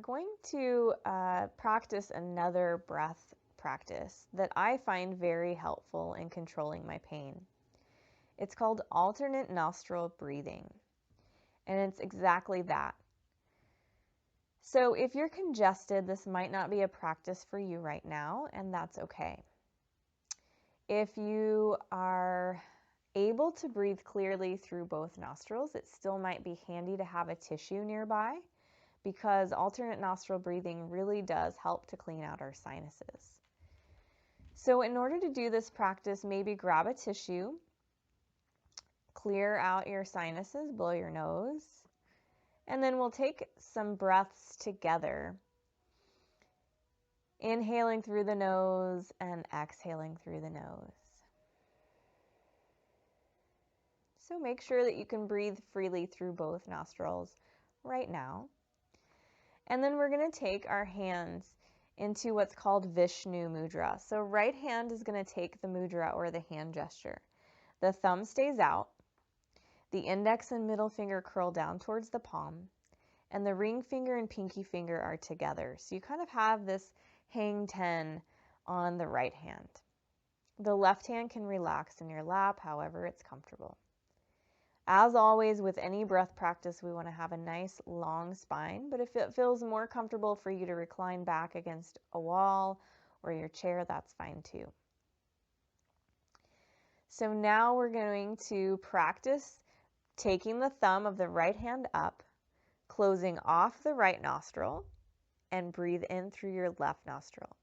going to practice another breath practice that I find very helpful in controlling my pain. It's called alternate nostril breathing, and it's exactly that. So if you're congested, this might not be a practice for you right now, and that's okay. If you are able to breathe clearly through both nostrils, it still might be handy to have a tissue nearby, because alternate nostril breathing really does help to clean out our sinuses. So in order to do this practice, maybe grab a tissue, clear out your sinuses, blow your nose, and then we'll take some breaths together, inhaling through the nose and exhaling through the nose. So make sure that you can breathe freely through both nostrils right now. And then we're going to take our hands into what's called Vishnu Mudra. So right hand is going to take the mudra or the hand gesture. The thumb stays out. The index and middle finger curl down towards the palm. And the ring finger and pinky finger are together. So you kind of have this hang 10 on the right hand. The left hand can relax in your lap, however it's comfortable. As always, with any breath practice, we want to have a nice long spine, but if it feels more comfortable for you to recline back against a wall or your chair, that's fine too. So now we're going to practice taking the thumb of the right hand up, closing off the right nostril, and breathe in through your left nostril.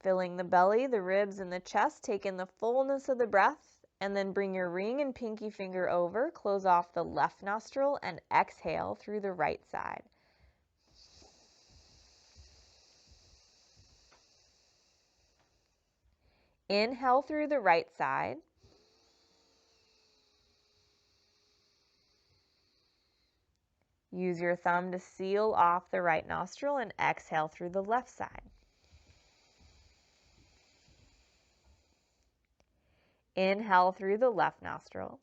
Filling the belly, the ribs, and the chest, take in the fullness of the breath. And then bring your ring and pinky finger over, close off the left nostril, and exhale through the right side. Inhale through the right side. Use your thumb to seal off the right nostril and exhale through the left side. Inhale through the left nostril.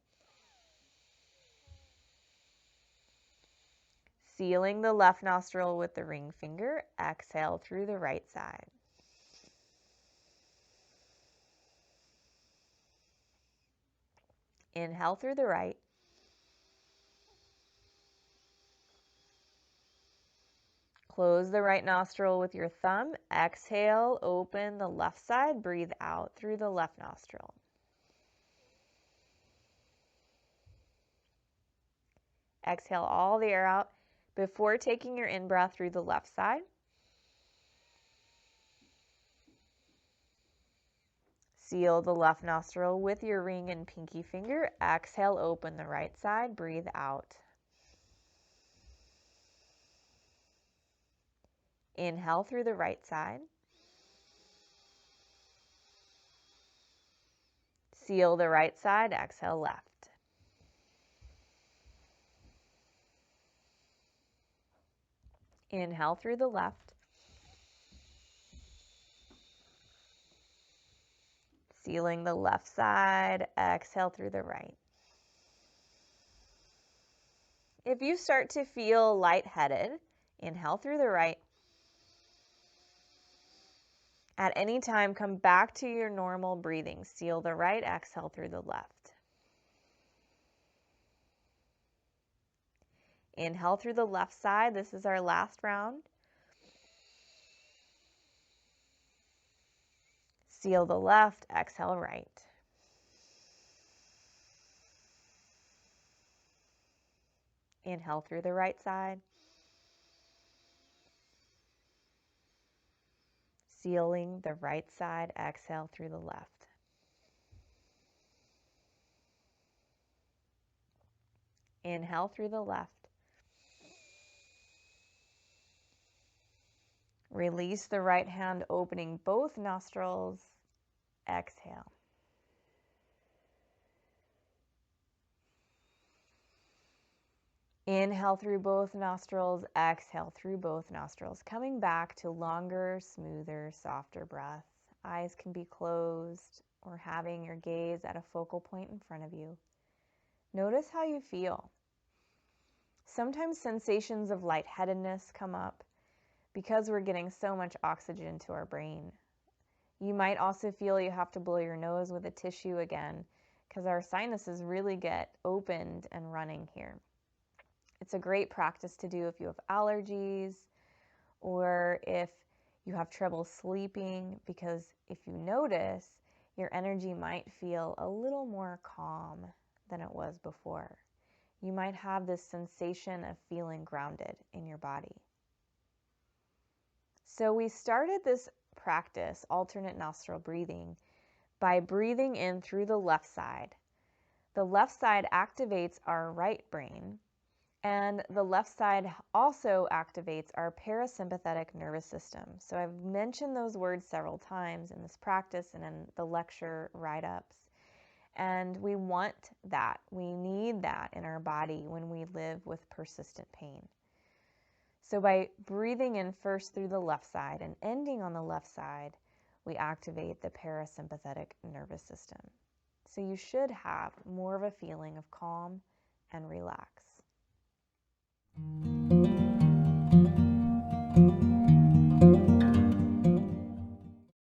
Sealing the left nostril with the ring finger, exhale through the right side. Inhale through the right. Close the right nostril with your thumb. Exhale, open the left side. Breathe out through the left nostril. Exhale all the air out before taking your in-breath through the left side. Seal the left nostril with your ring and pinky finger. Exhale, open the right side. Breathe out. Inhale through the right side. Seal the right side. Exhale, left. Inhale through the left. Sealing the left side. Exhale through the right. If you start to feel lightheaded, inhale through the right. At any time, come back to your normal breathing. Seal the right, exhale through the left. Inhale through the left side. This is our last round. Seal the left, exhale right. Inhale through the right side. Sealing the right side, exhale through the left. Inhale through the left. Release the right hand, opening both nostrils. Exhale. Inhale through both nostrils, exhale through both nostrils, coming back to longer, smoother, softer breath. Eyes can be closed or having your gaze at a focal point in front of you. Notice how you feel. Sometimes sensations of lightheadedness come up because we're getting so much oxygen to our brain. You might also feel you have to blow your nose with a tissue again because our sinuses really get opened and running here. It's a great practice to do if you have allergies or if you have trouble sleeping, because if you notice, your energy might feel a little more calm than it was before. You might have this sensation of feeling grounded in your body. So we started this practice, alternate nostril breathing, by breathing in through the left side. The left side activates our right brain, and the left side also activates our parasympathetic nervous system. So I've mentioned those words several times in this practice and in the lecture write-ups. And we want that. We need that in our body when we live with persistent pain. So by breathing in first through the left side and ending on the left side, we activate the parasympathetic nervous system. So you should have more of a feeling of calm and relax.